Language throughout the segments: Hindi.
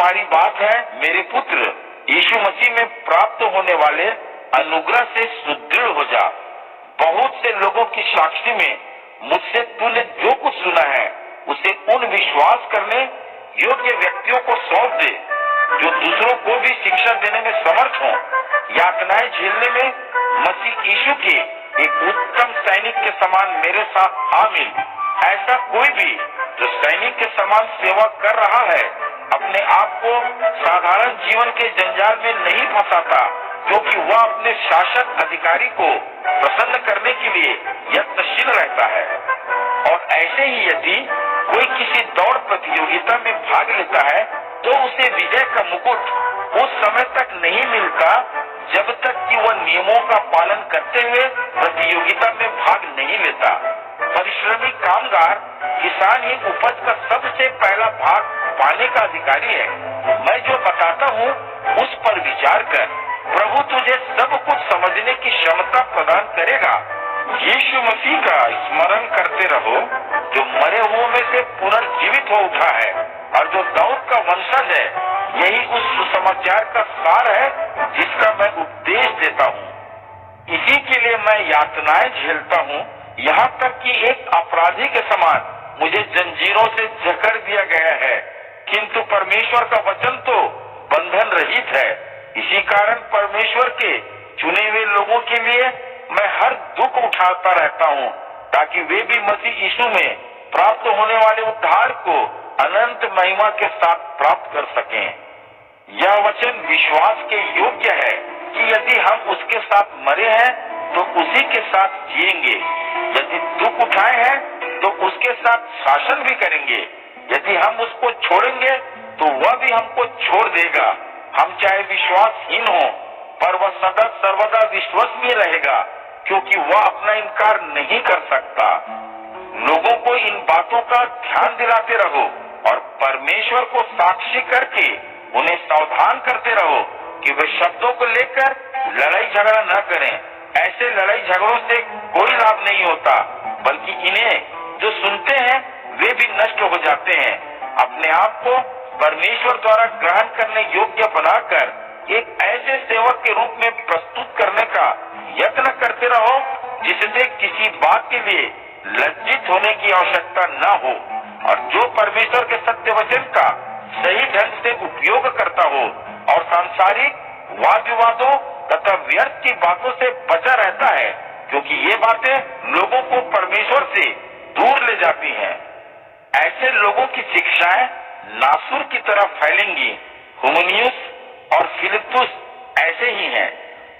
तुम्हारी बात है मेरे पुत्र, यीशु मसीह में प्राप्त होने वाले अनुग्रह से सुदृढ़ हो जा। बहुत से लोगों की साक्षी में मुझसे तूने जो कुछ सुना है उसे उन विश्वास करने योग्य व्यक्तियों को सौंप दे जो दूसरों को भी शिक्षा देने में समर्थ हो। यातनाएं झेलने में मसीह यीशु के एक उत्तम सैनिक के समान मेरे साथ आ मिल। ऐसा कोई भी जो सैनिक के समान सेवा कर रहा है अपने आप को साधारण जीवन के जंजाल में नहीं फंसाता, क्योंकि वह अपने शासक अधिकारी को प्रसन्न करने के लिए यत्नशील रहता है। और ऐसे ही यदि कोई किसी दौड़ प्रतियोगिता में भाग लेता है तो उसे विजय का मुकुट उस समय तक नहीं मिलता जब तक कि वह नियमों का पालन करते हुए प्रतियोगिता में भाग नहीं लेता। परिश्रमी कामगार किसान ही उपज का सबसे पहला भाग पाने का अधिकारी है। मैं जो बताता हूँ उस पर विचार कर, प्रभु तुझे सब कुछ समझने की क्षमता प्रदान करेगा। यीशु मसीह का स्मरण करते रहो जो मरे हुओं में से पुनर्जीवित हो उठा है और जो दाऊद का वंशज है। यही उस सुसमाचार का सार है जिसका मैं उपदेश देता हूँ। इसी के लिए मैं यातनाएं झेलता हूँ, यहाँ तक कि एक अपराधी के समान मुझे जंजीरों से जकड़ दिया गया है, किंतु परमेश्वर का वचन तो बंधन रहित है। इसी कारण परमेश्वर के चुने हुए लोगों के लिए मैं हर दुख उठाता रहता हूँ, ताकि वे भी मसीह यीशु में प्राप्त होने वाले उद्धार को अनंत महिमा के साथ प्राप्त कर सकें। यह वचन विश्वास के योग्य है कि यदि हम उसके साथ मरे हैं तो उसी के साथ जिएंगे, यदि दुख उठाए हैं तो उसके साथ शासन भी करेंगे, यदि हम उसको छोड़ेंगे तो वह भी हमको छोड़ देगा। हम चाहे विश्वासहीन हो पर वह सदा सर्वदा विश्वसनीय रहेगा, क्योंकि वह अपना इनकार नहीं कर सकता। लोगों को इन बातों का ध्यान दिलाते रहो और परमेश्वर को साक्षी करके उन्हें सावधान करते रहो कि वे शब्दों को लेकर लड़ाई झगड़ा न करें। ऐसे लड़ाई झगड़ों से कोई लाभ नहीं होता, बल्कि इन्हें जो सुनते हैं वे भी नष्ट हो जाते हैं। अपने आप को परमेश्वर द्वारा ग्रहण करने योग्य बनाकर एक ऐसे सेवक के रूप में प्रस्तुत करने का यत्न करते रहो जिससे किसी बात के लिए लज्जित होने की आवश्यकता न हो, और जो परमेश्वर के सत्य वचन का सही ढंग से उपयोग करता हो और सांसारिक वाद विवादों तथा व्यर्थ की बातों से बचा रहता है, क्योंकि ये बातें लोगों को परमेश्वर से दूर ले जाती हैं। ऐसे लोगों की शिक्षाएं नासुर की तरह फैलेंगी। हुमनियुस और फिलिप्पुस ऐसे ही हैं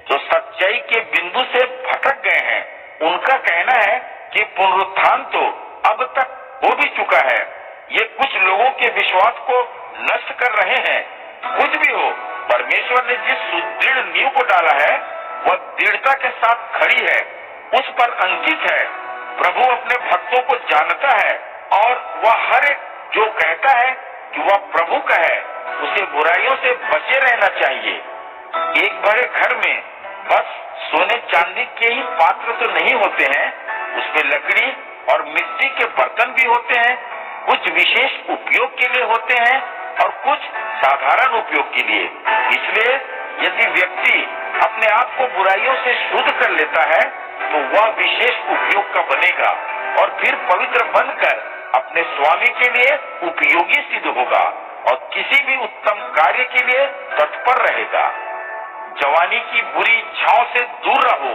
जो सच्चाई के बिंदु से भटक गए हैं। उनका कहना है कि पुनरुत्थान तो अब तक हो भी चुका है। ये कुछ लोगों के विश्वास को नष्ट कर रहे हैं। कुछ भी हो, परमेश्वर ने जिस सुदृढ़ नींव को डाला है वह दृढ़ता के साथ खड़ी है, उस पर अंकित है। प्रभु अपने भक्तों को जानता है और वह हर एक जो कहता है कि वह प्रभु का है उसे बुराइयों से बचे रहना चाहिए। एक बड़े घर में बस सोने चांदी के ही पात्र तो नहीं होते हैं, उसमें लकड़ी और मिट्टी के बर्तन भी होते हैं। कुछ विशेष उपयोग के लिए होते हैं और कुछ साधारण उपयोग के लिए। इसलिए यदि व्यक्ति अपने आप को बुराइयों से शुद्ध कर लेता है तो वह विशेष उपयोग का बनेगा और फिर पवित्र बनकर अपने स्वामी के लिए उपयोगी सिद्ध होगा और किसी भी उत्तम कार्य के लिए तत्पर रहेगा। जवानी की बुरी इच्छाओं से दूर रहो।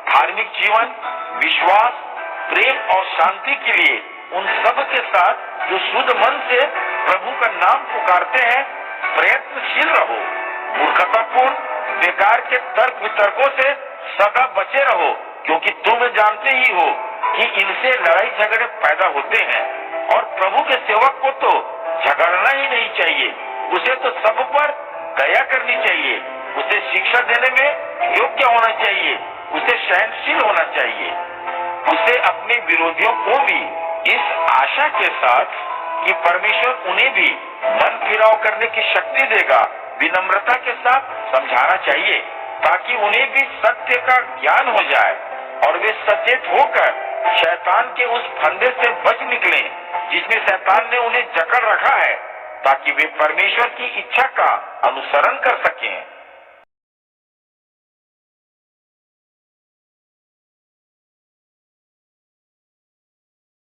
धार्मिक जीवन, विश्वास, प्रेम और शांति के लिए उन सब के साथ जो शुद्ध मन से प्रभु का नाम पुकारते हैं प्रयत्नशील रहो। मूर्खतापूर्ण बेकार के तर्क वितर्कों से सदा बचे रहो, क्योंकि तुम जानते ही हो कि इनसे लड़ाई झगड़े पैदा होते हैं। और प्रभु के सेवक को तो झगड़ना ही नहीं चाहिए, उसे तो सब पर दया करनी चाहिए, उसे शिक्षा देने में योग्य होना चाहिए, उसे सहनशील होना चाहिए। उसे अपने विरोधियों को भी इस आशा के साथ कि परमेश्वर उन्हें भी मन फिराव करने की शक्ति देगा, विनम्रता के साथ समझाना चाहिए, ताकि उन्हें भी सत्य का ज्ञान हो जाए और वे सचेत होकर शैतान के उस फंदे से बच निकलें जिसमें शैतान ने उन्हें जकड़ रखा है। ताकि वे परमेश्वर की इच्छा का अनुसरण कर सकें।